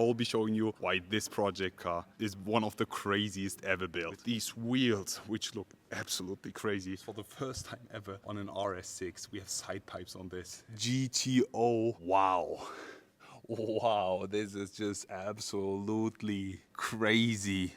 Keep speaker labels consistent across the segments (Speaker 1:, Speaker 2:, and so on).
Speaker 1: will be showing you why this project car is one of the craziest ever built. These wheels, which look absolutely crazy. For the first time ever on an RS6, we have side pipes on this GTO. Wow. Wow, this is just absolutely crazy.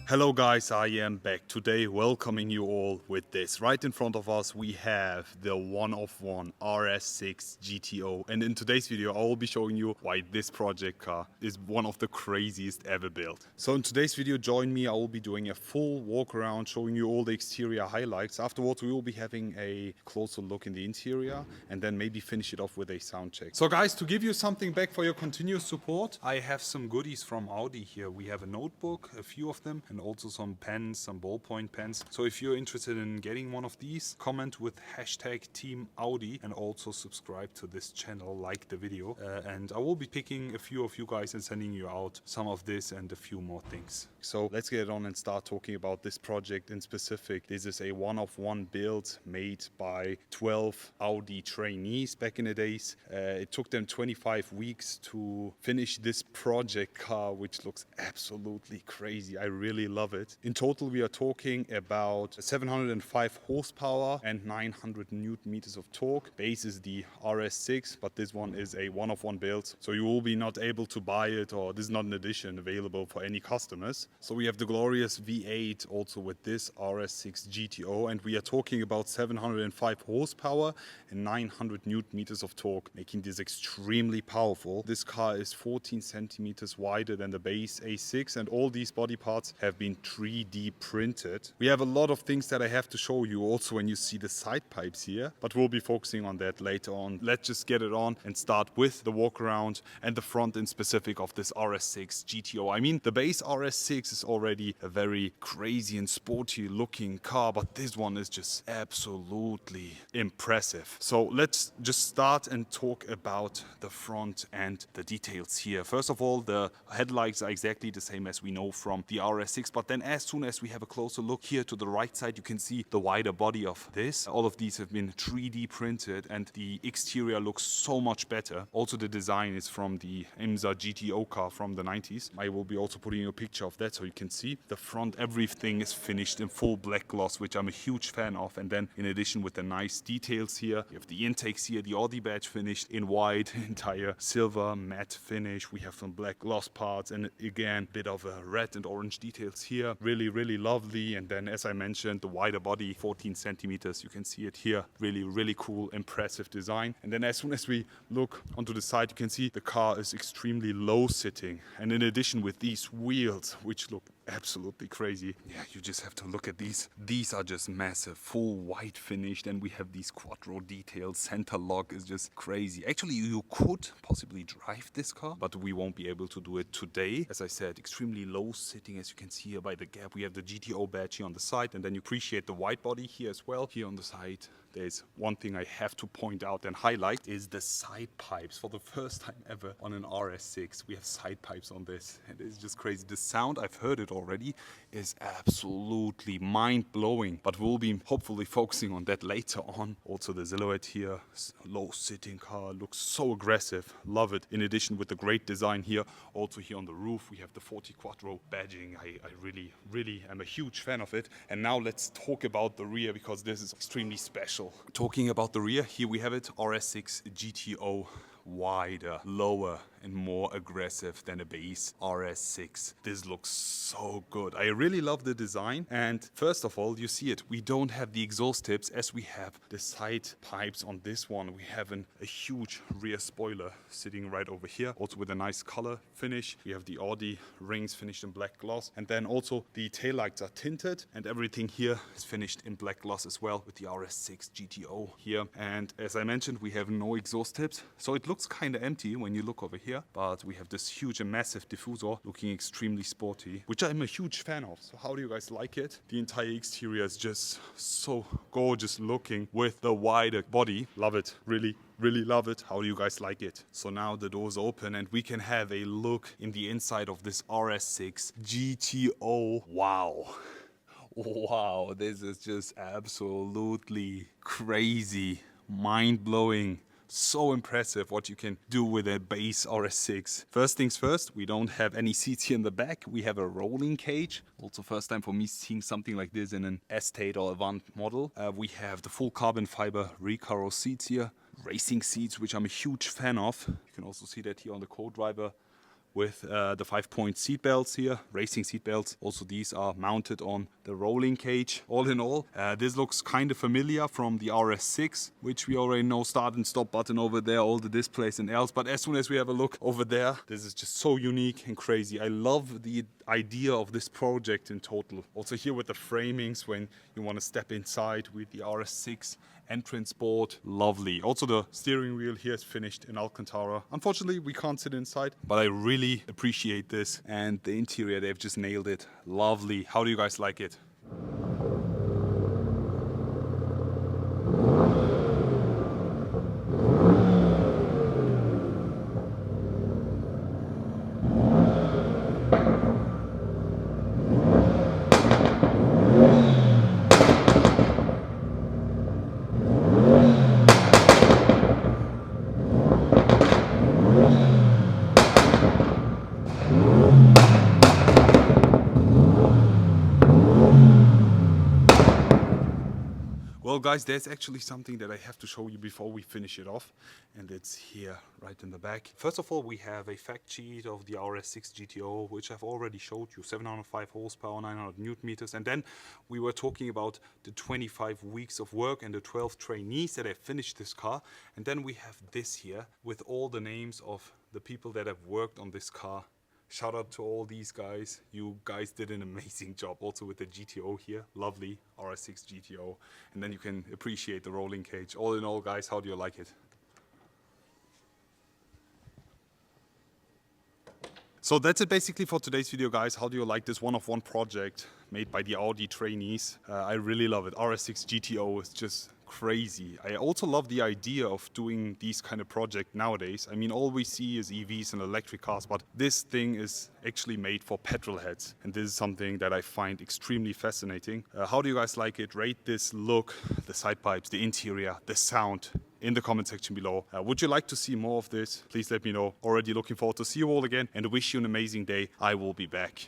Speaker 1: Hello guys, I am back today welcoming you all with this. Right in front of us we have the one-of-one RS6 GTO, and in today's video I will be showing you why this project car is one of the craziest ever built. So in today's video, join me, I will be doing a full walk around showing you all the exterior highlights. Afterwards we will be having a closer look in the interior and then maybe finish it off with a sound check. So guys, to give you something back for your continuous support, I have some goodies from Audi here. We have a notebook, a few of them, and also some pens, some ballpoint pens. So if you're interested in getting one of these, comment with hashtag Team Audi and also subscribe to this channel, like the video, and I will be picking a few of you guys and sending you out some of this and a few more things. So let's get on and start talking about this project in specific. This is a one-of-one build made by 12 Audi trainees back in the days. It took them 25 weeks to finish this project car, which looks absolutely crazy. I really love it. In total we are talking about 705 horsepower and 900 newton meters of torque. Base is the RS6, but this one is a one-of-one build, so you will be not able to buy it, or this is not an edition available for any customers. So we have the glorious V8 also with this RS6 GTO, and we are talking about 705 horsepower and 900 newton meters of torque, making this extremely powerful. This car is 14 centimeters wider than the base A6, and all these body parts have been 3D printed. We have a lot of things that I have to show you also when you see the side pipes here, but we'll be focusing on that later on. Let's just get it on and start with the walk around and the front in specific of this RS6 GTO. I mean, the base RS6 is already a very crazy and sporty looking car, but this one is just absolutely impressive. So let's just start and talk about the front and the details here. First of all, the headlights are exactly the same as we know from the RS6, but then as soon as we have a closer look here to the right side, you can see the wider body of this. All of these have been 3D printed and the exterior looks so much better. Also the design is from the IMSA-GTO car from the 90s. I will be also putting a picture of that so you can see. The front, everything is finished in full black gloss, which I'm a huge fan of, and then in addition with the nice details here, you have the intakes here, the Audi badge finished in white, entire silver matte finish. We have some black gloss parts and again bit of a red and orange details here. Really lovely. And then as I mentioned, the wider body, 14 centimeters, you can see it here. Really cool, impressive design. And then as soon as we look onto the side, you can see the car is extremely low sitting, and in addition with these wheels, which look absolutely crazy. Yeah, you just have to look at these. These are just massive, full white finished, and we have these quattro details. Center lock is just crazy. Actually, you could possibly drive this car, but we won't be able to do it today. As I said, extremely low sitting, as you can see here by the gap. We have the GTO badge here on the side, and then you appreciate the wide body here as well. Here on the side, there's one thing I have to point out and highlight is the side pipes. For the first time ever on an RS6, we have side pipes on this. It is just crazy. The sound, I've heard it already, is absolutely mind-blowing, but we'll be hopefully focusing on that later on. Also the silhouette here, low sitting car, looks so aggressive. Love it. In addition with the great design here, also here on the roof, we have the 40 Quattro badging. I really am a huge fan of it. And now let's talk about the rear, because this is extremely special. Talking about the rear, here we have it, RS6 GTO, wider, lower and more aggressive than a base RS6. This looks so good. I really love the design, and first of all, you see it, we don't have the exhaust tips as we have the side pipes on this one. We have a huge rear spoiler sitting right over here, also with a nice color finish. We have the Audi rings finished in black gloss, and then also the taillights are tinted, and everything here is finished in black gloss as well with the RS6 GTO here. And as I mentioned, we have no exhaust tips, so it looks kind of empty when you look over here, but we have this huge and massive diffuser looking extremely sporty, which I'm a huge fan of. So how do you guys like it? The entire exterior is just so gorgeous looking with the wider body. Love it, really really love it. How do you guys like it? So now the doors open and we can have a look in the inside of this RS6 GTO. Wow. Wow, this is just absolutely crazy, mind-blowing. So impressive what you can do with a base RS6. First things first, we don't have any seats here in the back. We have a rolling cage. Also first time for me seeing something like this in an estate or Avant model. We have the full carbon fiber Recaro seats here. Racing seats, which I'm a huge fan of. You can also see that here on the co-driver with the 5-point seat belts here, racing seat belts. Also these are mounted on the rolling cage. All in all, this looks kind of familiar from the RS6, which we already know, start and stop button over there, all the displays and else. But as soon as we have a look over there, this is just so unique and crazy. I love the idea of this project in total. Also here with the framings when you want to step inside with the RS6 entrance board, lovely. Also the steering wheel here is finished in Alcantara. Unfortunately we can't sit inside, but I really appreciate this, and the interior, they've just nailed it. Lovely. How do you guys like it? Well guys, there's actually something that I have to show you before we finish it off, and it's here right in the back. First of all, we have a fact sheet of the RS6 GTO, which I've already showed you, 705 horsepower, 900 newton meters, and then we were talking about the 25 weeks of work and the 12 trainees that have finished this car, and then we have this here with all the names of the people that have worked on this car. Shout out to all these guys. You guys did an amazing job. Also with the GTO here, lovely RS6 GTO. And then you can appreciate the rolling cage. All in all, guys, how do you like it? So that's it basically for today's video, guys. How do you like this one-of-one project made by the Audi trainees? I really love it. RS6 GTO is just crazy. I also love the idea of doing these kind of projects nowadays. I mean, all we see is EVs and electric cars, but this thing is actually made for petrol heads. And this is something that I find extremely fascinating. How do you guys like it? Rate this look, the side pipes, the interior, the sound in the comment section below. Would you like to see more of this? Please let me know. Already looking forward to see you all again and wish you an amazing day. I will be back.